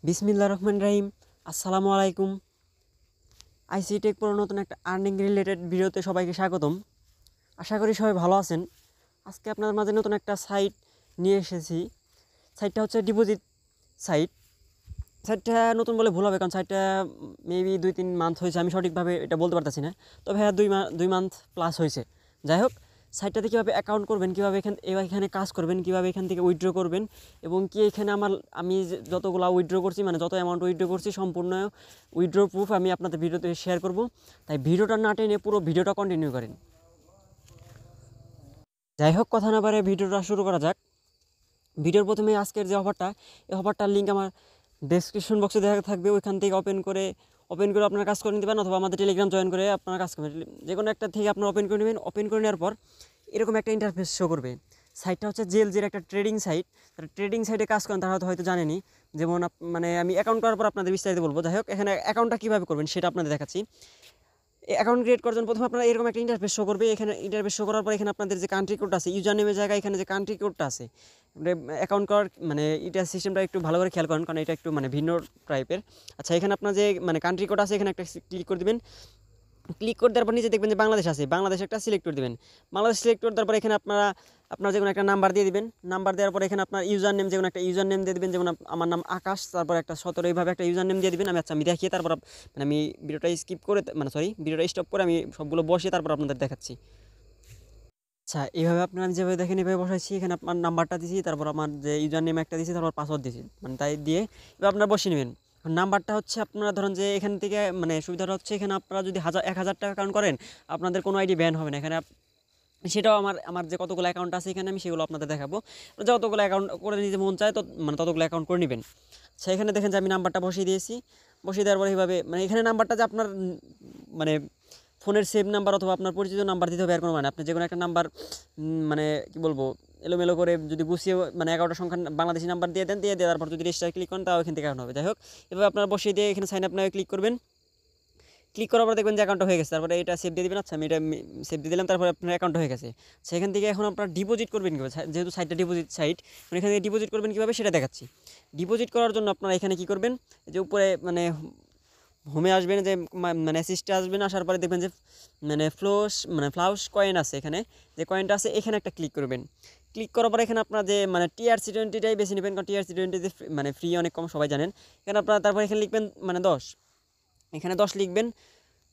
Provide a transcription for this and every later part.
বিসমিল্লাহির রহমানির রহিম। আসসালামু আলাইকুম। আইসি টেক প্রো নতুন একটা আর্নিং রিলেটেড ভিডিওতে সবাইকে স্বাগতম। আশা করি সবাই ভালো আছেন। আজকে আপনাদের মাঝে নতুন একটা সাইট নিয়ে এসেছি। সাইটটা হচ্ছে ডিপোজিট সাইট। সাইটটা নতুন বলে ভুল হবে, কারণ সাইটটা মেবি 2-3 মান্থ হয়েছে, আমি সঠিকভাবে এটা বলতে পারতেছি না। তবে হ্যাঁ, 2 মান্থ প্লাস হয়েছে। যাই হোক, সাইটটাতে কীভাবে অ্যাকাউন্ট করবেন, কীভাবে এখানে কাজ করবেন, কীভাবে এখান থেকে উইথড্র করবেন, এবং কি এখানে আমি যতগুলো উইথড্র করছি, মানে যত অ্যামাউন্ট উইথড্র করছি, সম্পূর্ণ উইথড্র প্রুফ আমি আপনাদের ভিডিওতে শেয়ার করব। তাই ভিডিওটা না টেনে পুরো ভিডিওটা কন্টিনিউ করেন। যাই হোক, কথা না পারে ভিডিওটা শুরু করা যাক। ভিডিওর প্রথমে আজকের যে অফারটা, এই অফারটার লিঙ্ক আমার ডেসক্রিপশন বক্সে দেখা থাকবে। ওইখান থেকে ওপেন করে আপনার কাজ করে নিতে পারেন, অথবা আমাদের টেলিগ্রাম জয়েন করে আপনার কাজ করবেন। যে কোনো একটা থেকে আপনার ওপেন করে নেবেন। ওপেন করে নেওয়ার পর এরকম একটা ইন্টারফেস শো করবে। সাইটটা হচ্ছে জেলজির একটা ট্রেডিং সাইট। তারা ট্রেডিং সাইটে কাজ করেন, তারা হয়তো জানেনি। যেমন মানে আমি অ্যাকাউন্ট করার পর আপনাদের বিস্তারিত বলবো। যাই হোক, এখানে অ্যাকাউন্টটা কীভাবে করবেন সেটা আপনাদের দেখাচ্ছি। অ্যাকাউন্ট ক্রিয়েট করার জন্য প্রথমে আপনারা এরকম একটা ইন্টারফেস শো করবে। এখানে ইন্টারফেস শো করার পর এখানে আপনাদের যে কান্ট্রি কোড আছে, ইউজার নেমের জায়গায় এখানে যে কান্ট্রি কোডটা আছে, অ্যাকাউন্ট করার মানে এটা সিস্টেমটা একটু ভালো করে খেয়াল করেন, কারণ এটা একটু মানে ভিন্ন টাইপের। আচ্ছা, এখানে আপনার যে মানে কান্ট্রি কোড আছে, এখানে একটা ক্লিক করে দেবেন। ক্লিক করে দেওয়ার পর নিচে দেখবেন যে বাংলাদেশ আছে, বাংলাদেশ একটা সিলেক্ট করে দেবেন। বাংলাদেশ সিলেক্ট করে দেওয়ার পর এখানে আপনার যে কোনো একটা নাম্বার দিয়ে দিবেন। নাম্বার দেওয়ার পর এখানে আপনার ইউজার নেম, যে কোনো একটা ইউজার নেম দিয়ে দেবেন। যেমন আমার নাম আকাশ, তারপর একটা 17 এইভাবে একটা ইউজার নেম দিয়ে দিবেন। আমি দেখিয়ে তারপর মানে আমি ভিডিওটা স্কিপ করে, মানে সরি, ভিডিওটা স্টপ করে আমি সবগুলো বসিয়ে তারপর আপনাদের দেখাচ্ছি। আচ্ছা, এইভাবে আপনারা আমি যেভাবে দেখেন এভাবে বসাইছি। এখানে আপনার নাম্বারটা দিয়েছি, তারপর আমার যে ইউজার নেম একটা দিয়েছি, তারপর পাসওয়ার্ড দিয়েছি, মানে তাই দিয়ে এবার আপনারা বসিয়ে নেবেন। নাম্বারটা হচ্ছে আপনারা ধরেন যে এখান থেকে মানে সুবিধাটা হচ্ছে, এখানে আপনারা যদি 1,000 টাকা অ্যাকাউন্ট করেন, আপনাদের কোনো আইডি ব্যান হবে না এখানে। সেটাও আমার যে কতগুলো অ্যাকাউন্ট আছে এখানে, আমি সেগুলো আপনাদের দেখাবো। যতগুলো অ্যাকাউন্ট করে নিতে মন চায় মানে ততগুলো অ্যাকাউন্ট করে নেবেন। আচ্ছা, এখানে দেখেন যে আমি নাম্বারটা বসিয়ে দিয়েছি। বসিয়ে দেওয়ার পরে এইভাবে মানে এখানে নাম্বারটা যে আপনার মানে ফোনের সেভ নাম্বার অথবা আপনার পরিচিত নাম্বার দিতে হবে এর কোনো মানে, আপনি যে কোনো একটা নাম্বার মানে কি বলবো, এলোমেলো করে যদি গুছিয়ে মানে 11টা সংখ্যা বাংলাদেশি নাম্বার দিয়ে দেন, দিয়ে দেওয়ার পর যদি রেজিস্টার ক্লিক করেন, তাও এখান থেকে অ্যাকাউন্ট হবে। যাই হোক, এভাবে আপনারা বসিয়ে দিয়ে এখানে সাইন আপ নাও ক্লিক করবেন। ক্লিক করার পর দেখবেন যে অ্যাকাউন্টটা হয়ে গেছে। তারপরে এটা সেভ দিয়ে দিবেন। আচ্ছা, আমি এটা সেভ দিয়ে দিলাম। তারপরে আপনার অ্যাকাউন্ট হয়ে গেছে। সেখান থেকে এখন আপনার ডিপোজিট করবেন কীভাবে, যেহেতু সাইটটা ডিপোজিট সাইট, মানে এখান থেকে ডিপোজিট করবেন কীভাবে সেটা দেখাচ্ছি। ডিপোজিট করার জন্য আপনারা এখানে কী করবেন, যে উপরে মানে হোমে আসবেন, যে মানে অ্যাসিস্টে আসবেন। আসার পরে দেখবেন যে মানে ফ্লাউস কয়েন আছে, এখানে যে কয়েনটা আছে এখানে একটা ক্লিক করবেন। ক্লিক করার পরে এখানে আপনার যে মানে TRC20টাই বেছে নেবেন, কারণ TRC20 মানে ফ্রি অনেক কম, সবাই জানেন। এখানে আপনারা তারপর এখানে লিখবেন মানে 10, এখানে 10 লিখবেন।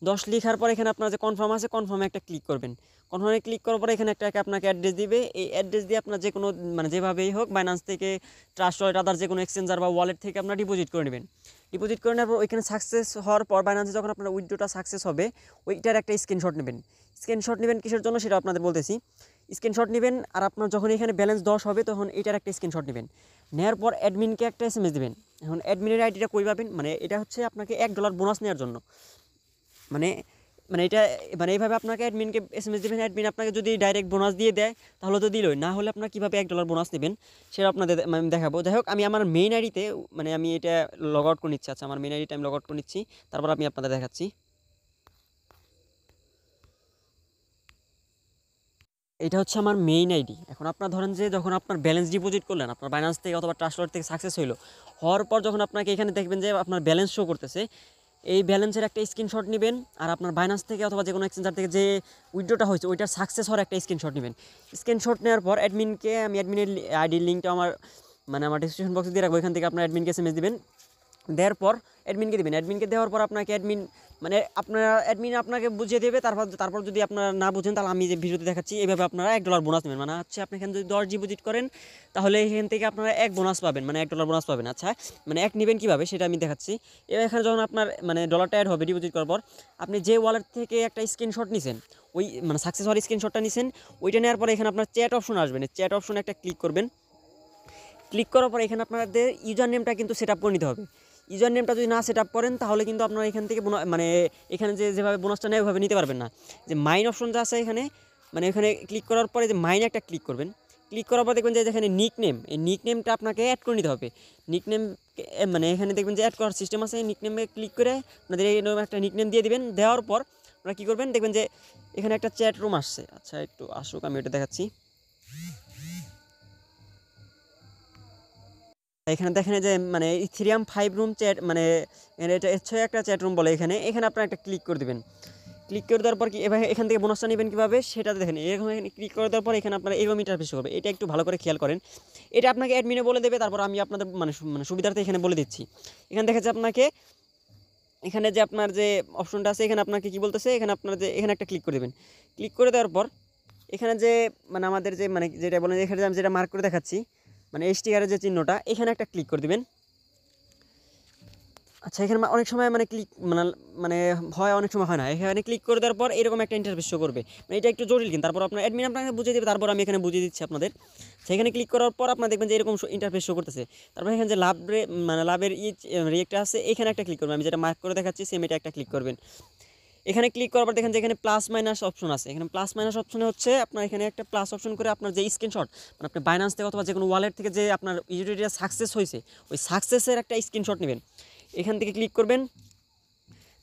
10 লিখার পর এখানে আপনার যে কনফার্ম আছে, কনফার্মে একটা ক্লিক করবেন। কনফার্মে ক্লিক করার পরে এখানে আপনাকে অ্যাড্রেস দিবে। এই অ্যাড্রেস দিয়ে আপনার যে কোনো মানে যেভাবেই হোক, বাইন্যান্স থেকে, ট্রাস্ট ওয়ালেট, আদার যে কোনো এক্সচেঞ্জার বা ওয়ালেট থেকে আপনারা ডিপোজিট করে নেবেন। ডিপোজিট করে নেওয়ার পর ওইখানে সাকসেস হওয়ার পর বাইন্যান্সে যখন আপনার উইথড্রটা সাকসেস হবে, ওইটার একটা স্ক্রিনশট নেবেন। স্ক্রিনশট নেবেন কিসের জন্য সেটা আপনাদের বলতেছি। স্ক্রিনশট নেবেন, আর আপনার যখন এখানে ব্যালেন্স 10 হবে তখন এটার একটা স্ক্রিনশট নেবেন। নেওয়ার পর অ্যাডমিনকে একটা SMS দেবেন। এখন অ্যাডমিনের আইডিটা কই পাবেন, মানে এটা হচ্ছে আপনাকে $1 বোনাস নেওয়ার জন্য। মানে মানে এটা মানে এইভাবে আপনাকে অ্যাডমিনকে SMS দেবেন। অ্যাডমিন আপনাকে যদি ডাইরেক্ট বোনাস দিয়ে দেয় তাহলে তো দিলই, না হলে আপনার কীভাবে $1 বোনাস নেবেন সেটা আপনাদের আমি দেখাবো। যাই হোক, আমি আমার মেইন আইডিতে মানে আমি এটা লগ আউট করে নিচ্ছি। আচ্ছা, আমার মেইন আইডিটা আমি লগ আউট করে নিচ্ছি, তারপর আমি আপনাদের দেখাচ্ছি। এটা হচ্ছে আমার মেইন আইডি। এখন আপনার ধরেন যে যখন আপনার ব্যালেন্স ডিপোজিট করলেন আপনার বাইন্যান্স থেকে অথবা ট্রাস্ট ওয়ালেট থেকে সাকসেস হওয়ার পর যখন আপনাকে এখানে দেখবেন যে আপনার ব্যালেন্স শো করতেছে, এই ব্যালেন্সের একটা স্ক্রিনশট নেবেন। আর আপনার বাইন্যান্স থেকে অথবা যে কোনো এক্সচেঞ্জার থেকে যে উইথড্রটা হয়েছে ওইটার সাকসেস হওয়ার একটা স্ক্রিনশট নেবেন। স্ক্রিনশট নেওয়ার পর আমি অ্যাডমিনের আইডির লিঙ্কটা আমার ডিসক্রিপশন বক্সে দিয়ে রাখবো। এখান থেকে আপনার অ্যাডমিনকে SMS দিবেন। দেওয়ার পর অ্যাডমিনকে দেবেন। অ্যাডমিনকে দেওয়ার পর আপনাকে অ্যাডমিন আপনাকে বুঝিয়ে দেবে। তারপর যদি আপনারা না বুঝেন, তাহলে আমি যে ভিডিওতে দেখাচ্ছি এইভাবে আপনারা $1 বোনাস নেবেন। মানে হচ্ছে আপনি এখানে যদি 10 ডিপোজিট করেন, তাহলে এখান থেকে আপনারা 1 বোনাস পাবেন, মানে $1 বোনাস পাবেন। আচ্ছা, মানে 1 নেবেন কীভাবে সেটা আমি দেখাচ্ছি। এবার এখানে যখন আপনার মানে ডলারটা অ্যাড হবে ডিপোজিট করার পর, আপনি যে ওয়ালেট থেকে একটা স্ক্রিনশট নিছেন, ওই মানে সাকসেস হওয়ার স্ক্রিনশটটা নিছেন, ওইটা নেওয়ার পরে এখানে আপনার চ্যাট অপশন আসবেন। চ্যাট অপশনে একটা ক্লিক করবেন। ক্লিক করার পর এখানে আপনাদের ইউজার নেমটা কিন্তু সেট আপ করে নিতে হবে। ইউজার নেমটা যদি না সেট আপ করেন, তাহলে কিন্তু আপনারা এখান থেকে মানে এখানে যেভাবে বোনাসটা নেয় ওইভাবে নিতে পারবেন না। যে মাইন অপশন যা আছে এখানে, মানে এখানে ক্লিক করার পরে যে মাইনে একটা ক্লিক করবেন। ক্লিক করার পর দেখবেন যে এখানে নিকনেম, এই নিকনেমটা আপনাকে অ্যাড করে নিতে হবে। নিকনেম মানে এখানে দেখবেন যে অ্যাড করার সিস্টেম আছে। নিকনেমে ক্লিক করে আপনাদের এইরকম একটা নিকনেম দিয়ে দিবেন। দেওয়ার পর আপনারা কী করবেন, দেখবেন যে এখানে একটা চ্যাট রুম আসছে। আচ্ছা, একটু আসুক, আমি এটা দেখাচ্ছি। এখানে দেখেন যে মানে ইথেরিয়াম 5 রুম চ্যাট মানে এটা হচ্ছে একটা চ্যাট রুম বলে এখানে আপনারা একটা ক্লিক করে দিবেন। ক্লিক করে দেওয়ার পর কি এবার এখান থেকে বোনাসটা নেবেন কীভাবে সেটা দেখেন। এখানে ক্লিক করে দেওয়ার পর এখানে আপনারা এরকম ইন্টারফেস হবে, এটা একটু ভালো করে খেয়াল করেন। এটা আপনাকে অ্যাডমিনে বলে দেবে, তারপর আমি আপনাদের মানে সুবিধার্থে এখানে বলে দিচ্ছি। এখানে দেখা যাচ্ছে আপনাকে এখানে যে আপনার যে অপশনটা আছে এখানে আপনাকে কি বলতেছে, এখানে আপনার যে এখানে একটা ক্লিক করে দেবেন। ক্লিক করে দেওয়ার পর এখানে যে মানে আমাদের যে মানে যেটা বলেন এখানে আমি যেটা মার্ক করে দেখাচ্ছি মানে স্টিকারের যে চিহ্নটা এখানে একটা ক্লিক করে দিবেন। আচ্ছা এখানে অনেক সময় মানে ক্লিক মানে হয়, অনেক সময় হয় না। এখানে ক্লিক করে দেওয়ার পর এরকম একটা ইন্টারফেস শো করবে, মানে এটা একটু জটিল কিন্তু তারপর আপনার অ্যাডমিন আপনাকে বুঝিয়ে দেবে, তারপর আমি এখানে বুঝিয়ে দিচ্ছি আপনাদের। সেখানে ক্লিক করার পর আপনারা দেখবেন যে এরকম ইন্টারফেস শো করতেছে। তারপর এখানে যে লাভের রিয়েক্টটা আছে এখানে একটা ক্লিক করবেন, আমি যেটা মার্ক করে দেখাচ্ছি সেম এটা একটা ক্লিক করবেন। এখানে ক্লিক করার পর দেখেন যে এখানে প্লাস মাইনাস অপশন আছে। এখানে প্লাস মাইনাস অপশনে হচ্ছে আপনার এখানে একটা প্লাস অপশন করে আপনার যে স্ক্রিনশট মানে আপনি বাইন্যান্স থেকে অথবা যে কোনো ওয়ালেট থেকে যে আপনার ইউটিলিটিটা সাকসেস হয়েছে ওই সাকসেসের একটা স্ক্রিনশট নেবেন। এখান থেকে ক্লিক করবেন।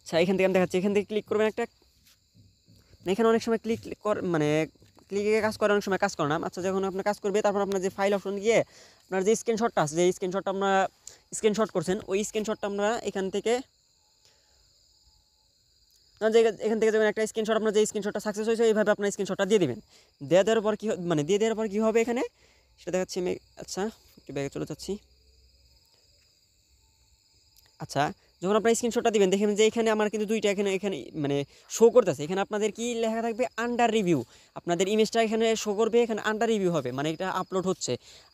আচ্ছা এখান থেকে আমি দেখাচ্ছি, এখান থেকে ক্লিক করবেন একটা। এখানে অনেক সময় ক্লিক মানে ক্লিকে কাজ করে, অনেক সময় কাজ করে না। আচ্ছা যখন আপনার কাজ করবে তারপর আপনার যে ফাইল অপশন গিয়ে আপনার যে স্ক্রিনশটটা আছে, যে স্ক্রিনশটটা আমরা স্ক্রিনশট করছেন ওই স্ক্রিনশটটা আমরা এখান থেকে এখান থেকে যখন একটা স্ক্রিনশট আপনার যে স্ক্রিনশটটা সাকসেস হয়েছে এইভাবে আপনার স্ক্রিনশটটা দিয়ে দেবেন। দেওয়ার পর কী মানে দিয়ে দেওয়ার পর কী হবে এখানে সেটা দেখাচ্ছি আমি। আচ্ছা একটু ব্যাগে চলে যাচ্ছি। আচ্ছা যখন আপনার স্ক্রিনশটটা দিবেন দেখবেন যে এখানে আমার কিন্তু দুইটা এখানে মানে শো করতেছে। এখানে আপনাদের কি লেখা থাকবে আন্ডার রিভিউ, আপনাদের ইমেজটা এখানে শো করবে, এখানে আন্ডার রিভিউ হবে মানে এটা আপলোড হচ্ছে।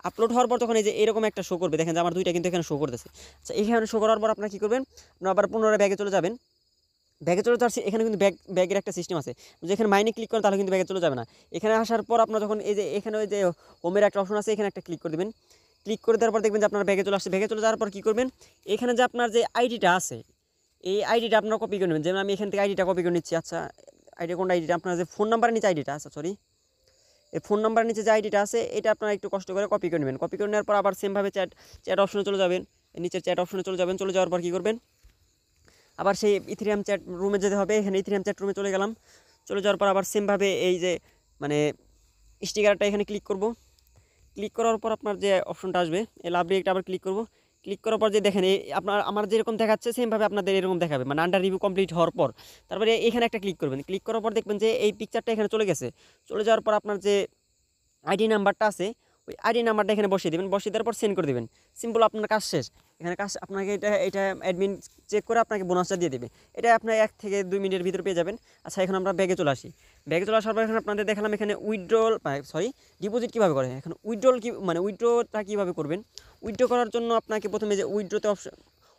আপলোড হওয়ার পর তখন এই যে এরকম একটা শো করবে, দেখেন যে আমার দুইটা কিন্তু এখানে শো করতেছে। আচ্ছা এখানে শো করার পর আপনারা কী করবেন, আপনারা আবার পুনরায় ব্যাগে চলে যাবেন। ব্যাগে চলে যাচ্ছে এখানে কিন্তু ব্যাগের একটা সিস্টেম আছে, যেখানে মাইনে ক্লিক করেন তাহলে কিন্তু ব্যাগে চলে যাবে না। এখানে আসার পর আপনার যখন এই যে এখানে ওই যে হোমের একটা অপশন আছে এখানে একটা ক্লিক করে দেবেন। ক্লিক করে দেওয়ার পর দেখবেন যে আপনার ব্যাগে চলে আসছে। ব্যাগে চলে যাওয়ার পর কী করবেন, এখানে যে আপনার যে আইডিটা আছে এই আইডিটা আপনারা কপি করে নেবেন। যেমন আমি এখান থেকে আইডিটা কপি করে নিচ্ছি। আচ্ছা আইডি কোনটা, আইডিটা আপনার যে ফোন নাম্বারের নিচে আইডিটা আছে, সরি এই ফোন নাম্বারের নিচে যে আইডিটা আছে এটা আপনারা একটু কষ্ট করে কপি করে নেবেন। কপি করে নেওয়ার পর আবার সেমভাবে চ্যাট অপশনে চলে যাবেন, নিচের চ্যাট অপশনে চলে যাবেন। চলে যাওয়ার পর কী করবেন, আবার সেই ইথেরিয়াম চ্যাট রুমে যেতে হবে। এখানে ইথেরিয়াম চ্যাট রুমে চলে গেলাম। চলে যাওয়ার পর আবার সেমভাবে এই যে মানে স্টিকারটা এখানে ক্লিক করব। ক্লিক করার পর আপনার যে অপশনটা আসবে এই লাভ রিয়েক্ট আবার ক্লিক করব। ক্লিক করার পর যে দেখেন এই আমার যেরকম দেখাচ্ছে সেমভাবে আপনাদের এরকম দেখাবে মানে আন্ডার রিভিউ কমপ্লিট হওয়ার পর। তারপরে এখানে একটা ক্লিক করবেন। ক্লিক করার পর দেখবেন যে এই পিকচারটা এখানে চলে গেছে। চলে যাওয়ার পর আপনার যে আইডি নাম্বারটা আছে ওই আইডি নাম্বারটা এখানে বসিয়ে দেবেন। বসিয়ে দেওয়ার পর সেন্ড করে দেবেন। সিম্পল, আপনার কাজ শেষ। এখানে কাজ আপনাকে এটা অ্যাডমিন চেক করে আপনাকে বোনাসটা দিয়ে দেবে। এটা আপনার 1 থেকে 2 মিনিটের ভিতরে পেয়ে যাবেন। আচ্ছা এখন আমরা ব্যাগে চলে আসি। ব্যাগে চলে আসার পর এখন আপনাদের দেখালাম এখানে ডিপোজিট কীভাবে করে। এখন উইথড্রটা কীভাবে করবেন। উইথড্র করার জন্য আপনাকে প্রথমে যে উইথড্রতে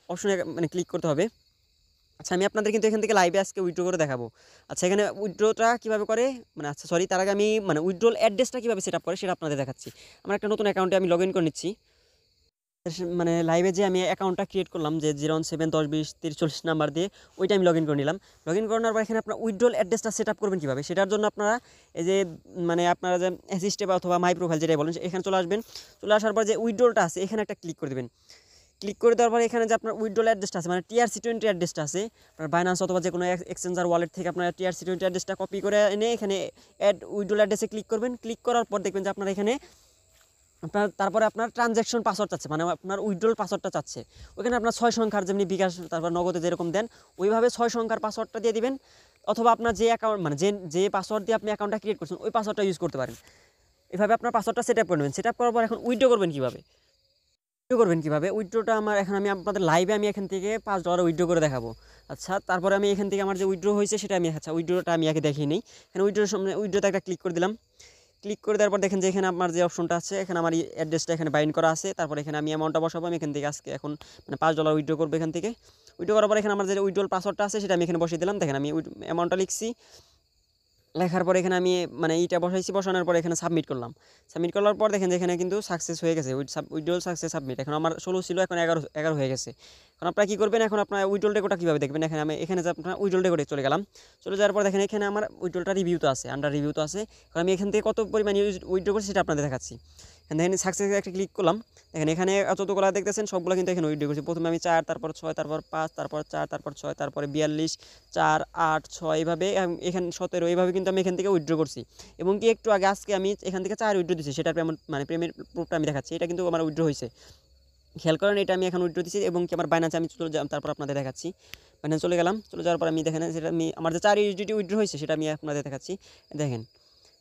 অপশনে মানে ক্লিক করতে হবে। আচ্ছা আমি আপনাদের কিন্তু এখান থেকে লাইভে আজকে উইথড্র করে দেখাবো। আচ্ছা এখানে উইথড্রটা কীভাবে করে মানে তার আগে আমি মানে উইথড্রল অ্যাড্রেসটা কীভাবে সেট আপ করে সেটা আপনাদের দেখাচ্ছি। আমার একটা নতুন অ্যাকাউন্টে আমি লগ ইন করে নিচ্ছি। মানে লাইভে যে আমি অ্যাকাউন্টটা ক্রিয়েট করলাম যে 017102043 নাম্বার দিয়ে ওইটা আমি লগ ইন করে নিলাম। লগ ইন করানোর পর এখানে আপনার উইথড্রল অ্যাড্রেসটা সেট আপ করবেন কীভাবে সেটার জন্য আপনারা এই যে মানে আপনারা যে অ্যাসিস্টে অথবা মাই প্রোফাইল যেটাই বলেন এখানে চলে আসবেন। চলে আসার পর যে উইথড্রলটা আছে এখানে একটা ক্লিক করে দেবেন। ক্লিক করে দেওয়ার পর এখানে যে আপনার উইথড্রল অ্যাড্রেসটা আছে মানে TRC20 অ্যাড্রেসটা আছে আপনার বাইন্যান্স অথবা যে কোনো এক্সচেঞ্জার ওয়ালেট থেকে আপনার TRC20 অ্যাড্রেসটা কপি করে এনে এখানে অ্যাড উইথড্রল অ্যাড্রেসে ক্লিক করবেন। ক্লিক করার পর দেখবেন যে আপনার এখানে তারপরে আপনার ট্রানজ্যাকশন পাসওয়ার্ড চাচ্ছে মানে আপনার উইথড্রল পাসওয়ার্ডটা চাচ্ছে। ওইখানে আপনার 6 সংখ্যার যেমনি বিকাশ তারপর নগদে যেরকম দেন ওইভাবে 6 সংখ্যার পাসওয়ার্ডটা দিয়ে দিবেন। অথবা আপনার যে অ্যাকাউন্ট মানে যে পাসওয়ার্ড দিয়ে আপনি অ্যাকাউন্টটা ক্রিয়েট করছেন ওই পাসওয়ার্ডটা ইউজ করতে পারেন। এভাবে আপনার পাসওয়ার্ডটা সেট আপ করে নেবেন। সেট আপ করার পর এখন উইথড্র করবেন কীভাবে উইথড্রটা এখন আমি আপনাদের লাইভে আমি এখান থেকে $5 উইথড্র করে দেখাবো। আচ্ছা তারপরে আমি এখান থেকে আমার যে উইথড্র হয়েছে সেটা আমি উইথড্রটা আমি আগে দেখিয়ে নিই। এখানে উইথড্রতে একটা ক্লিক করে দিলাম। ক্লিক করে দেওয়ার পর দেখেন যে এখানে আমার যে অপশনটা আছে এখানে আমার অ্যাড্রেসটা এখানে বাইন্ড করা আছে। তারপর এখানে আমি অ্যামাউন্টটা বসাবো। আমি এখান থেকে আজকে এখন মানে $5 উইথড্র করবো। এখান থেকে উইথড্র করার পর এখানে আমার যে উইথড্রল পাসওয়ার্ডটা আছে সেটা আমি এখানে বসিয়ে দিলাম। দেখেন আমি অ্যামাউন্টটা লিখছি। লেখার পর এখানে আমি মানে এইটা বসানোর পর এখানে সাবমিট করলাম। সাবমিট করার পর দেখেন যে এখানে কিন্তু সাকসেস হয়ে গেছে উইথড্রল সাকসেস সাবমিট। এখন আমার 16 ছিল এখন 11 হয়ে গেছে। এখন আপনারা কী করবেন, এখন আপনার উইথড্রল রেকর্ডটা কীভাবে দেখবেন এখানে যে আপনার উইথড্রল রেকর্ডে চলে গেলাম। চলে যাওয়ার পর দেখেন এখানে আমার উইথড্রলটা রিভিউ তো আছে, আন্ডার রিভিউ তো আছে। এখন আমি এখান থেকে কত পরিমাণ উইথড্র করছি সেটা আপনাদের দেখাচ্ছি। দেখেন সাকসেস একটা ক্লিক করলাম। দেখেন এখানে যতগুলো দেখতেছেন সবগুলো কিন্তু এখানে উইথড্র করছি। প্রথমে আমি 4 তারপর 6 তারপর 5 তারপর 4 তারপর 6 তারপরে 42 4 8 6 এইভাবে এখানে 17 এইভাবে কিন্তু আমি এখান থেকে উইথড্র করছি। এবং কি একটু আগে আজকে আমি এখান থেকে 4 উইথড্র দিচ্ছি সেটার পেমেন্ট মানে পেমেন্ট প্রুফটা আমি দেখাচ্ছি। এটা কিন্তু আমার উইথড্র হয়েছে। খেয়াল করেন এটা আমি এখন উইথড্র দিচ্ছি এবং কি আমার বাইনান্সে আমি চলে যাম, তারপর আপনাদের দেখাচ্ছি। বাইনান্স চলে গেলাম, চলে যাওয়ার পর আমি দেখেন যেটা আমি আমার যে 4 ইউএসডিটি উইথড্র হয়েছে সেটা আমি আপনাদের দেখাচ্ছি। দেখেন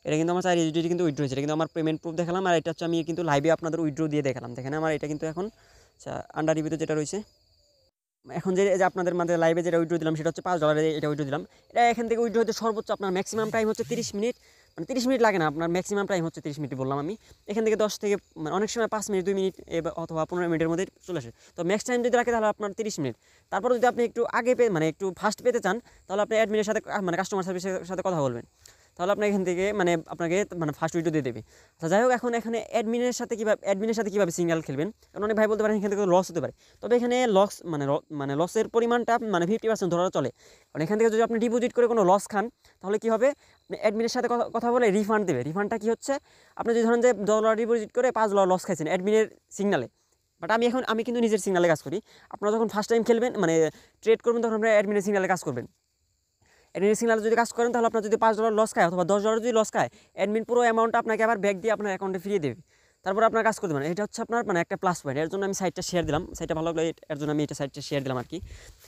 এটা কিন্তু আমার 4 ইউএসডিটি কিন্তু উইথড্র হয়েছে, এটা কিন্তু আমার পেমেন্ট প্রুফ দেখালাম। আর এটা হচ্ছে আমি কিন্তু লাইভে আপনাদের উইথড্র দিয়ে দেখালাম। দেখেন আমার এটা কিন্তু এখন আন্ডার রিভিউতে যেটা রয়েছে, এখন যে আপনাদের মাঝে লাইভে যেটা উইথড্র দিলাম সেটা হচ্ছে $5 এটা উইথড্র দিলাম। এটা এখান থেকে উইথড্র হতে সর্বোচ্চ আপনার ম্যাক্সিমাম টাইম হচ্ছে 30 মিনিট, মানে 30 মিনিট লাগে না, আপনার ম্যাক্সিমাম টাইম হচ্ছে 30 মিনিট বললাম আমি। এখান থেকে 10 থেকে মানে অনেক সময় 5 মিনিট 2 মিনিট অথবা 15 মিনিটের মধ্যে চলে আসে। তো ম্যাক্স টাইম যদি রাখে তাহলে আপনার 30 মিনিট। তারপর যদি আপনি একটু আগে মানে একটু ফাস্ট পেতে চান তাহলে আপনি অ্যাডমিনের সাথে মানে কাস্টমার সার্ভিসের সাথে কথা বলবেন, তাহলে আপনার এখান থেকে মানে আপনাকে মানে ফার্স্ট উইডো দিয়ে দেবে। আচ্ছা যাই হোক, এখন এখানে অ্যাডমিনের সাথে কীভাবে সিগন্যাল খেলবেন, কারণ অনেক ভাই বলতে পারেন এখান থেকে লস হতে পারে। তবে এখানে লস মানে লসের পরিমাণটা মানে 50% ধরা চলে। কারণ এখান থেকে যদি আপনি ডিপোজিট করে কোনো লস খান তাহলে কী হবে, আপনি অ্যাডমিনের সাথে কথা বলে রিফান্ড দেবে। রিফান্ডটা কী হচ্ছে, আপনি যদি ধরেন যে $10 ডিপোজিট করে $5 লস খাইছেন অ্যাডমিনের সিগনালে, বাট আমি কিন্তু নিজের সিগনালে কাজ করি। আপনারা যখন ফার্স্ট টাইম খেলবেন মানে ট্রেড করবেন তখন আপনারা অ্যাডমিনের সিগনালে কাজ করবেন। অ্যাডমিন সিগনালে যদি কাজ করেন তাহলে আপনার যদি $5 লস খায় অথবা $10 যদি লস খায়, অ্যাডমিন পুরো অ্যামাউন্টটা আপনাকে আবার ব্যাক দিয়ে আপনার অ্যাকাউন্টে ফিরিয়ে দেবে, তারপর আপনার কাজ করতে পারেন। এটা হচ্ছে আপনার মানে একটা প্লাস পয়েন্ট। এর জন্য আমি সাইটটা শেয়ার দিলাম, সাইটটা ভালো লাগলো এর জন্য আমি এটা সাইটটা শেয়ার দিলাম আর কি।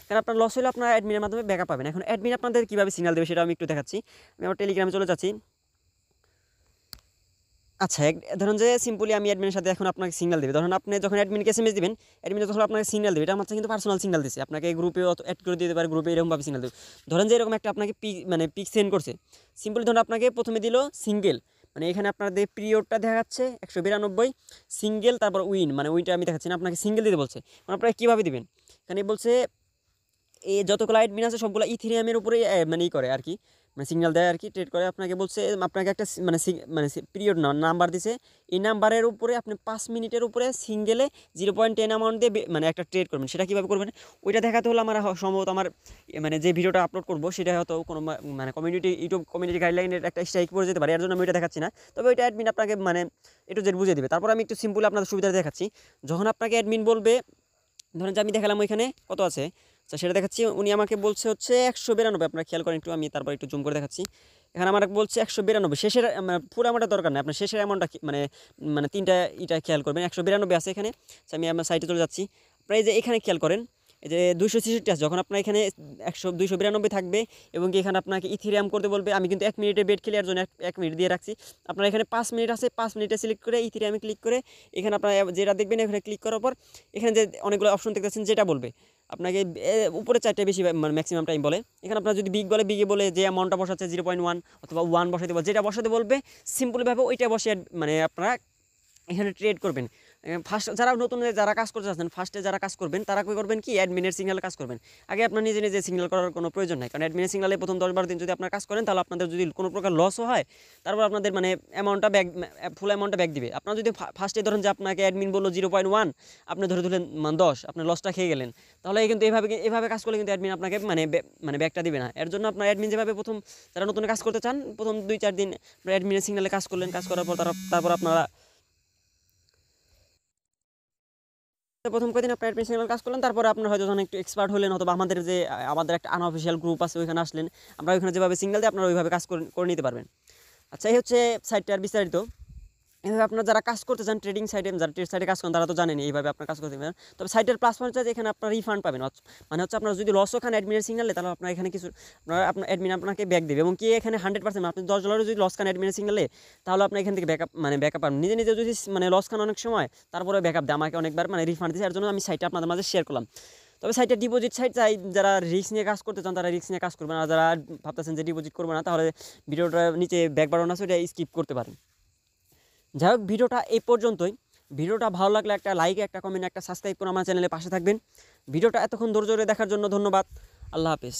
কারণ আপনার লস হলে আপনার অ্যাডমিনের মাধ্যমে ব্যাকআপ পাবেন। এখন অ্যাডমিন আপনাদের কীভাবে সিগনাল দেবে সেটা আমি একটু দেখাচ্ছি। আমি আমার টেলিগ্রামে চলে যাচ্ছি। আচ্ছা ধরুন যে সিম্পলি আমি অ্যাডমিনের সাথে এখন আপনাকে সিগন্যাল দেবে, ধরুন আপনি যখন অ্যাডমিনকে এসএমএস দিবেন, অ্যাডমিন যখন আপনাকে সিগন্যাল দেবে, এটা আমার কিন্তু পার্সোনাল সিগন্যাল দিচ্ছে, আপনাকে গ্রুপে অ্যাড করে দিতে পারে, গ্রুপে এরকমভাবে সিগন্যাল দেবে। ধরেন যে এরকম একটা আপনাকে পিক সেন্ড করছে, সিম্পলি ধরুন আপনাকে প্রথমে দিল সিঙ্গেল, মানে এখানে আপনাদের পিরিয়ডটা দেখা যাচ্ছে 192 সিঙ্গেল, তারপর উইন, মানে উইনটা আমি দেখাচ্ছি না, আপনাকে সিঙ্গেল দিতে বলছে। মানে আপনারা কীভাবে দিবেন, এখানে বলছে এই যতগুলো অ্যাডমিন আছে সবগুলো ইথেরিয়ামের উপরে মানে করে আর কি, মানে সিগন্যাল দেয় আর কি, ট্রেড করে। আপনাকে বলছে আপনাকে একটা মানে পিরিয়ড নাম্বার দিছে, এই নাম্বারের উপরে আপনি 5 মিনিটের উপরে সিঙ্গেলে 0.10 অ্যামাউন্ট দিয়ে মানে একটা ট্রেড করবেন। সেটা কীভাবে করবেন ওইটা দেখাতে হলে আমার সম্ভবত আমার মানে যে ভিডিওটা আপলোড করবো সেটা হয়তো কোনো মানে ইউটিউব কমিউনিটি গাইডলাইনের একটা স্ট্রাইক পড়ে যেতে পারে, এর জন্য আমি ওইটা দেখাচ্ছি না। তবে ওইটা অ্যাডমিন আপনাকে মানে একটু জেড বুঝিয়ে দেবে। তারপর আমি একটু সিম্পল আপনাদের সুবিধা দেখাচ্ছি। যখন আপনাকে অ্যাডমিন বলবে, ধরেন যে আমি দেখালাম ওইখানে কত আছে, আচ্ছা সেটা দেখাচ্ছি। উনি আমাকে বলছে হচ্ছে 192, আপনারা খেয়াল করেন একটু, আমি তারপর একটু জুম করে দেখাচ্ছি। এখানে আমার বলছে 192, শেষের পুরো অ্যামাউন্টটা দরকার নেই, আপনার শেষের অ্যামাউন্টটা মানে মানে তিনটা এটা খেয়াল করবেন। 192 আছে এখানে। আচ্ছা আমি আমার সাইটে চলে যাচ্ছি। আপনারা এই যে এখানে খেয়াল করেন, এই যে 266 আছে, যখন আপনার এখানে 292 থাকবে এবং কি এখানে আপনাকে ইথেরিয়াম করতে বলবে। আমি কিন্তু 1 মিনিটে বেড খেলে এর জন্য 1 মিনিট দিয়ে রাখছি। আপনার এখানে 5 মিনিট আছে, 5 মিনিটে সিলেক্ট করে ইথেরিয়ামে ক্লিক করে এখানে আপনারা যেটা দেখবেন এখানে ক্লিক করার পর এখানে যে অনেকগুলো অপশন দেখতেছেন যেটা বলবে আপনাকে উপরে 4টা বেশি মানে ম্যাক্সিমাম টাইম বলে। এখানে আপনার যদি বিগ বলে, বিগে বলে যে অ্যামাউন্টটা বসাচ্ছে 0.1 অথবা 1 বসাতে বলে, যেটা বসাতে বলবে সিম্পলভাবে ওইটা বসে মানে আপনারা এখানে ট্রেড করবেন। ফার্স্ট যারা নতুন যারা কাজ করতে চাচ্ছেন, ফার্স্টে যারা কাজ করবেন তারা কী করবেন কি অ্যাডমিনের সিগনালে কাজ করবেন। আগে আপনার নিজে নিজে সিগন্যাল করার কোনো প্রয়োজন নাই, কারণ অ্যাডমিনের সিগনালে প্রথম 10-12 দিন যদি আপনার কাজ করেন তাহলে আপনাদের যদি কোনো প্রকার লসও হয় তারপর আপনাদের মানে অ্যামাউন্টটা ফুল অ্যামাউন্টটা ব্যাক দিবে। আপনারা যদি ফার্স্টে ধরেন যে আপনাকে অ্যাডমিন বললো 0.1, আপনি ধরে ধরলেন 10, আপনি লসটা খেয়ে গেলেন, তাহলে কিন্তু এভাবে কাজ করলে কিন্তু অ্যাডমিন আপনাকে মানে ব্যাকটা দিবে না। এর জন্য আপনার অ্যাডমিন যেভাবে প্রথম যারা নতুন কাজ করতে চান প্রথম 2-4 দিন আপনার অ্যাডমিনের সিগনালে কাজ করলেন, কাজ করার পর তারপর আপনারা প্রথম কয়েকদিন আপনার অ্যাডমিন সিগনাল কাজ করলেন, তারপরে আপনার হয়তো যখন একটু এক্সপার্ট হলেন অথবা আমাদের একটা আনঅফিসিয়াল গ্রুপ আছে ওইখানে আসলেন, আমরা ওইখানে যেভাবে সিগনাল দিই আপনারা ওইভাবে কাজ করে নিতে পারবেন। আচ্ছা এই হচ্ছে সাইটটার বিস্তারিত। এইভাবে আপনারা যারা কাজ করতে চান ট্রেডিং সাইটে, যারা ট্রেড সাইটে কাজ করেন তারা তো জানেন এইভাবে আপনার কাজ করতে পারেন। তবে সাইটের প্লাস পয়েন্ট হচ্ছে এখানে আপনার রিফান্ড পাবেন, মানে হচ্ছে আপনার যদি লসও খান অ্যাডমিনের সিগনালে তাহলে আপনার এখানে কিছু আপনার অ্যাডমিন আপনাকে ব্যাক দেবে এবং কি এখানে 100% আপনি $10 যদি লস খান অ্যাডমিনের সিগনালে তাহলে আপনার এখান থেকে ব্যাকআপ পাবেন। নিজে নিজে যদি মানে লস খান অনেক সময় তারপরে ব্যাকআপ দেয়, আমাকে অনেকবার মানে রিফান্ড দিয়েছে, এর জন্য আমি সাইটটা আপনাদের মাঝে শেয়ার করলাম। তবে সাইটটা ডিপোজিট সাইট চাই, যারা রিস্ক নিয়ে কাজ করতে চান তারা রিস্ক নিয়ে কাজ করবেন, আর যারা ভাবতেছেন যে ডিপোজিট করবে না তাহলে ভিডিওটা নিচে ব্যাক বাটন আছে ওটা স্কিপ করতে পারেন। যাই হোক ভিডিওটা এই পর্যন্তই। ভিডিওটা ভালো লাগলে একটা লাইক, একটা কমেন্ট, একটা সাবস্ক্রাইব করে আমার চ্যানেলে পাশে থাকবেন। ভিডিওটা এতক্ষণ ধৈর্য ধরে দেখার জন্য ধন্যবাদ। আল্লাহ হাফেজ।